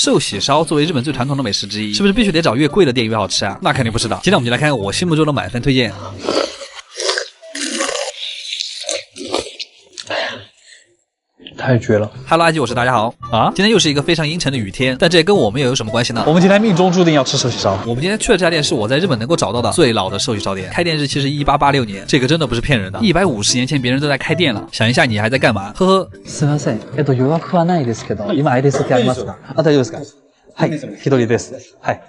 寿喜烧作为日本最传统的美食之一，是不是必须得找越贵的店越好吃啊？那肯定不是的。今天我们就来看看我心目中的满分推荐。太绝了 ！Hello， 阿基，我是大家好啊！今天又是一个非常阴沉的雨天，但这也跟我们又有什么关系呢？我们今天命中注定要吃寿喜烧。我们今天去的这家店是我在日本能够找到的最老的寿喜烧店，开店日期是1886年，这个真的不是骗人的。150年前别人都在开店了，想一下你还在干嘛？呵呵。すみません。予約はないですけど、今アイデスってありますか？あ、大丈夫ですか？はい、一人です。はい。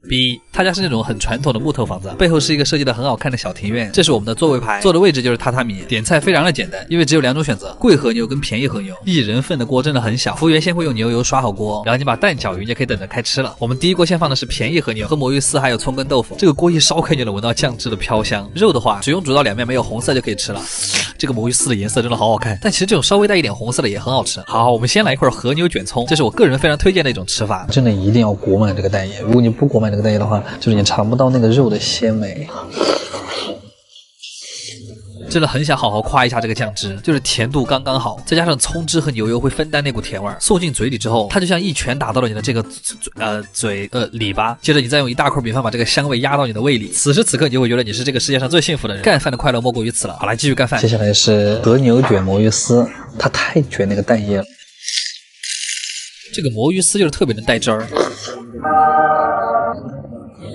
B， 他家是那种很传统的木头房子，背后是一个设计的很好看的小庭院。这是我们的座位牌，坐的位置就是榻榻米。点菜非常的简单，因为只有2种选择，贵和牛跟便宜和牛。1人份的锅真的很小，服务员先会用牛油刷好锅，然后你把蛋搅匀就可以等着开吃了。我们第一锅先放的是便宜和牛和魔芋丝还有葱跟豆腐，这个锅一烧开就能闻到酱汁的飘香。肉的话，只用煮到2面没有红色就可以吃了。这个魔芋丝的颜色真的好好看，但其实这种稍微带一点红色的也很好吃。好，我们先来一块和牛卷葱，这是我个人非常推荐的一种吃法。真的一定要裹满这个蛋液，如果你不裹满这个蛋液的话，就是你尝不到那个肉的鲜美。真的很想好好夸一下这个酱汁，就是甜度刚刚好，再加上葱汁和牛油会分担那股甜味儿，送进嘴里之后，它就像一拳打到了你的这个里巴，接着你再用一大块米饭把这个香味压到你的胃里，此时此刻你就会觉得你是这个世界上最幸福的人，干饭的快乐莫过于此了。好，来继续干饭。接下来是和牛卷魔芋丝，它太卷那个蛋液了。这个魔芋丝就是特别能带汁儿。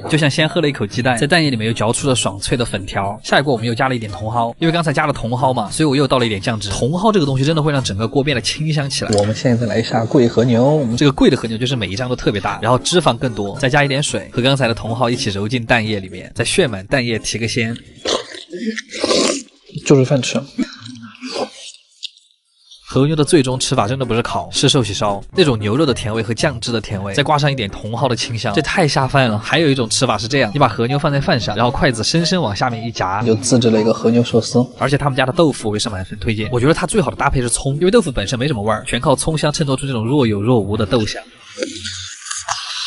就像先喝了一口鸡蛋，在蛋液里面又嚼出了爽脆的粉条。下一锅我们又加了一点茼蒿，因为刚才加了茼蒿嘛，所以我又倒了一点酱汁。茼蒿这个东西真的会让整个锅变得清香起来。我们现在来一下贵和牛，这个贵的和牛就是每一张都特别大，然后脂肪更多，再加一点水，和刚才的茼蒿一起揉进蛋液里面，再炫满蛋液提个鲜，就是饭吃。和牛的最终吃法真的不是烤，是寿喜烧，那种牛肉的甜味和酱汁的甜味，再挂上一点茼蒿的清香，这太下饭了。还有一种吃法是这样，你把和牛放在饭上，然后筷子深深往下面一夹，就自制了一个和牛寿司。而且他们家的豆腐我也是满分推荐，我觉得它最好的搭配是葱，因为豆腐本身没什么味儿，全靠葱香衬托出这种若有若无的豆香。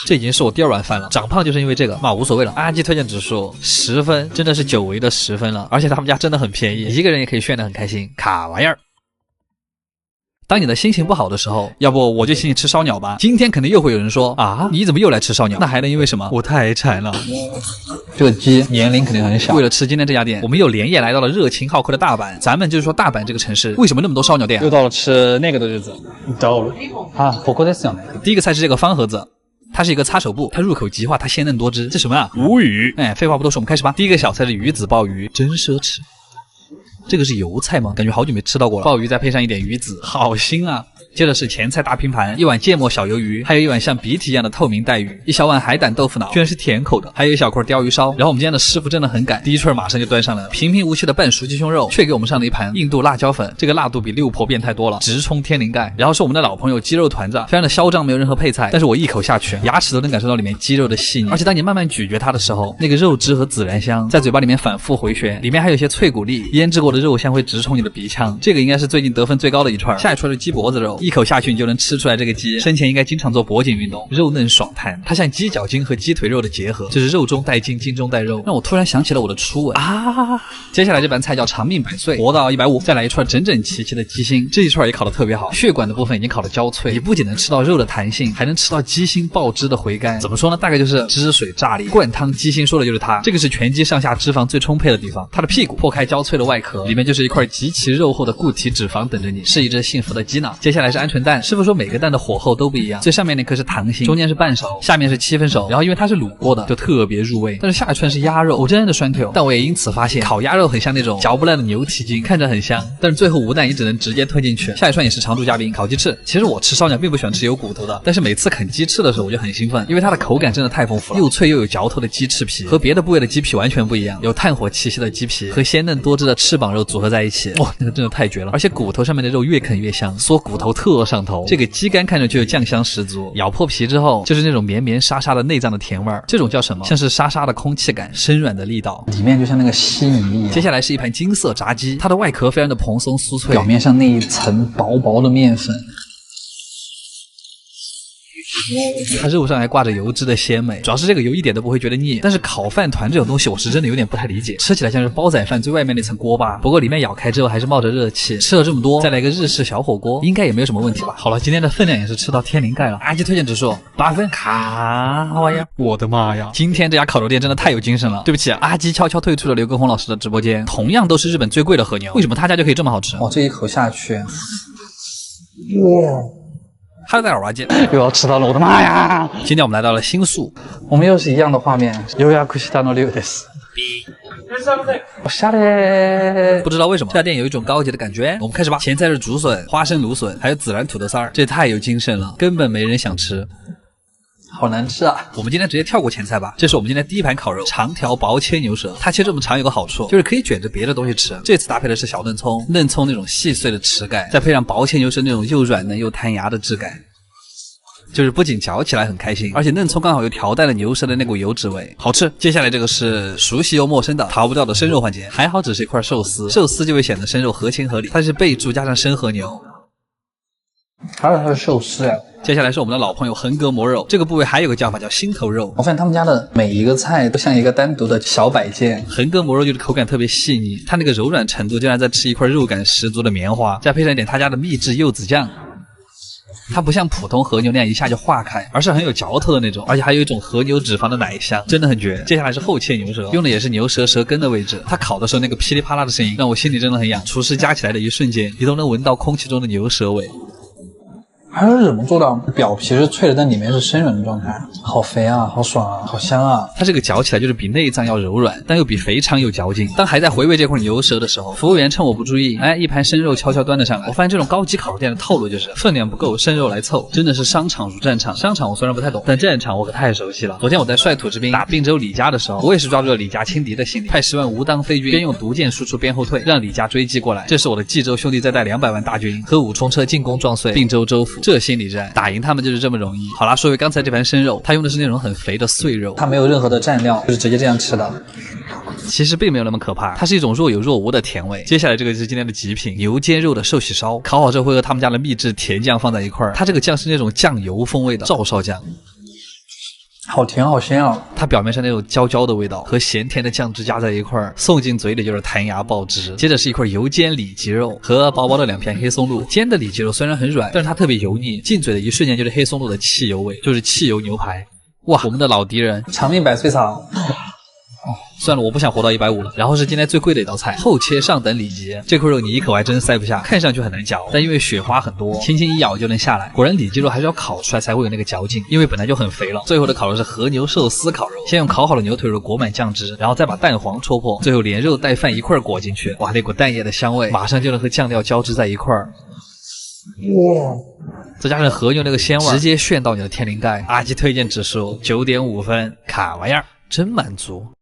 这已经是我第2碗饭了，长胖就是因为这个嘛，无所谓了。阿基推荐指数10分，真的是久违的10分了，而且他们家真的很便宜，一个人也可以炫得很开心，卡玩意儿。当你的心情不好的时候，要不我就请你吃烧鸟吧。今天肯定又会有人说啊，你怎么又来吃烧鸟？那还能因为什么？我太馋了。这个鸡年龄肯定很小。为了吃今天这家店，我们又连夜来到了热情好客的大阪。咱们就是说大阪这个城市为什么那么多烧鸟店？又到了吃那个的日子。到了啊，ここですよね。第一个菜是这个方盒子。它是一个擦手布，它入口即化，它鲜嫩多汁。这什么啊？无语。哎，废话不多说，我们开始吧。第一个小菜是鱼子鲍鱼，真奢侈。这个是油菜吗？感觉好久没吃到过了。鲍鱼再配上一点鱼子，好腥啊！接着是前菜大拼盘，一碗芥末小鱿鱼，还有一碗像鼻涕一样的透明带鱼，一小碗海胆豆腐脑，居然是甜口的，还有一小块鲷鱼烧。然后我们今天的师傅真的很赶，第一串马上就端上来了，平平无奇的半熟鸡胸肉，却给我们上了一盘印度辣椒粉，这个辣度比六婆变态多了，直冲天灵盖。然后是我们的老朋友鸡肉团子，非常的嚣张，没有任何配菜，但是我一口下去，牙齿都能感受到里面鸡肉的细腻，而且当你慢慢咀嚼它的时候，那个肉汁和孜然香在嘴巴里面反复回旋，里面还有一些脆骨粒，腌制过的肉香会直冲你的鼻腔。这个应该是最近得分最高的一串。下一串是鸡脖子肉，一口下去你就能吃出来这个鸡生前应该经常做脖颈运动，肉嫩爽弹，它像鸡脚筋和鸡腿肉的结合，就是肉中带筋，筋中带肉，让我突然想起了我的初吻啊！接下来这盘菜叫长命百岁，活到150，再来一串整整齐齐的鸡心，这一串也烤得特别好，血管的部分已经烤得焦脆，你不仅能吃到肉的弹性，还能吃到鸡心爆汁的回甘。怎么说呢？大概就是汁水炸裂，灌汤鸡心说的就是它。这个是全鸡上下脂肪最充沛的地方，它的屁股破开焦脆的外壳，里面就是一块极其肉厚的固体脂肪等着你，是一只幸福的鸡呢。接下来是鹌鹑蛋，师傅说每个蛋的火候都不一样，最上面那颗是糖心，中间是半熟，下面是7分熟，然后因为它是卤过的，就特别入味。但是下一串是鸭肉，真的栓 Q， 但我也因此发现烤鸭肉很像那种嚼不烂的牛蹄筋，看着很香，但是最后无奈你只能直接吞进去。下一串也是常驻嘉宾烤鸡翅，其实我吃烧鸟并不喜欢吃有骨头的，但是每次啃鸡翅的时候我就很兴奋，因为它的口感真的太丰富了，又脆又有嚼头的鸡翅皮，和别的部位的鸡皮完全不一样，有炭火气息的鸡皮和鲜嫩多汁的翅膀肉组合在一起，哇，那个真的太绝了！而且骨头上面的肉越啃越香，嗦骨头特上头。这个鸡肝看着就有酱香十足，咬破皮之后就是那种绵绵沙沙的内脏的甜味儿，这种叫什么？像是沙沙的空气感，生软的力道，里面就像那个稀泥一样。接下来是一盘金色炸鸡，它的外壳非常的蓬松酥脆，表面上那一层薄薄的面粉。它肉上还挂着油脂的鲜美，主要是这个油一点都不会觉得腻。但是烤饭团这种东西，我是真的有点不太理解，吃起来像是煲仔饭最外面那层锅巴，不过里面咬开之后还是冒着热气。吃了这么多，再来个日式小火锅，应该也没有什么问题吧。好了，今天的分量也是吃到天灵盖了。阿基推荐指数8分，卡哇呀！我的妈呀，今天这家烤肉店真的太有精神了。对不起，阿基悄悄退出了刘畊宏老师的直播间。同样都是日本最贵的和牛，为什么他家就可以这么好吃？哦，这一口下去，哇！哈喽，大家好，我是阿基，又要吃到了，我的妈呀！今天我们来到了新宿，我们又是一样的画面。予約したの龍です。おしゃれ。不知道为什么这家店有一种高级的感觉。我们开始吧。前菜是竹笋、花生芦笋，还有孜然土豆丝儿，这太有精神了，根本没人想吃。好难吃啊！我们今天直接跳过前菜吧。这是我们今天第一盘烤肉，长条薄切牛舌。它切这么长有个好处，就是可以卷着别的东西吃。这次搭配的是小嫩葱，嫩葱那种细碎的齿感，再配上薄切牛舌那种又软嫩又弹牙的质感，就是不仅嚼起来很开心，而且嫩葱刚好又调淡了牛舌的那股油脂味，好吃。接下来这个是熟悉又陌生的逃不掉的生肉环节，还好只是一块寿司，寿司就会显得生肉合情合理。它是贝柱加上生和牛，还有它的寿司呀。接下来是我们的老朋友横膈膜肉，这个部位还有个叫法叫心头肉。我发现他们家的每一个菜都像一个单独的小摆件。横膈膜肉就是口感特别细腻，它那个柔软程度就像在吃一块肉感十足的棉花，再配上一点他家的秘制柚子酱。它不像普通和牛那样一下就化开，而是很有嚼头的那种，而且还有一种和牛脂肪的奶香，真的很绝。接下来是后切牛舌，用的也是牛舌舌根的位置。它烤的时候那个噼里啪啦的声音，让我心里真的很痒。厨师夹起来的一瞬间，你都能闻到空气中的牛舌味。还是怎么做到表皮是脆的，但里面是生软的状态？好肥啊，好爽啊，好香啊！它这个嚼起来就是比内脏要柔软，但又比肥肠有嚼劲。当还在回味这块牛舌的时候，服务员趁我不注意，一盘生肉悄悄端了上来。我发现这种高级烤肉店的套路就是分量不够，生肉来凑，真的是商场如战场。商场我虽然不太懂，但战场我可太熟悉了。昨天我在率土之滨打并州李家的时候，我也是抓住了李家轻敌的心理，派10万无当飞军边用毒箭输出边后退，让李家追击过来。这是我的冀州兄弟再带200万大军和5冲车进攻撞碎并州州府，这心理战打赢他们就是这么容易。好啦，说回刚才这盘生肉，它用的是那种很肥的碎肉，它没有任何的蘸料，就是直接这样吃的。其实并没有那么可怕，它是一种若有若无的甜味。接下来这个就是今天的极品牛肩肉的寿喜烧，烤好之后会和他们家的秘制甜酱放在一块儿，它这个酱是那种酱油风味的照烧酱。好甜好鲜啊！它表面上那种焦焦的味道和咸甜的酱汁加在一块儿，送进嘴里就是弹牙爆汁。接着是一块油煎里脊肉和薄薄的2片黑松露。煎的里脊肉虽然很软，但是它特别油腻，进嘴的一瞬间就是黑松露的汽油味，就是汽油牛排。哇，我们的老敌人长命百岁草。算了，我不想活到150了。然后是今天最贵的一道菜，后切上等里脊。这块肉你一口还真塞不下，看上去很难嚼，但因为雪花很多，轻轻一咬就能下来。果然里脊肉还是要烤出来才会有那个嚼劲，因为本来就很肥了。最后的烤肉是和牛寿司烤肉，先用烤好的牛腿肉裹满酱汁，然后再把蛋黄戳破，最后连肉带饭一块裹进去。哇，那股蛋液的香味马上就能和酱料交织在一块儿。哇！再加上和牛那个鲜味，直接炫到你的天灵盖。阿基推荐指数9.5分，卡玩意儿真满足。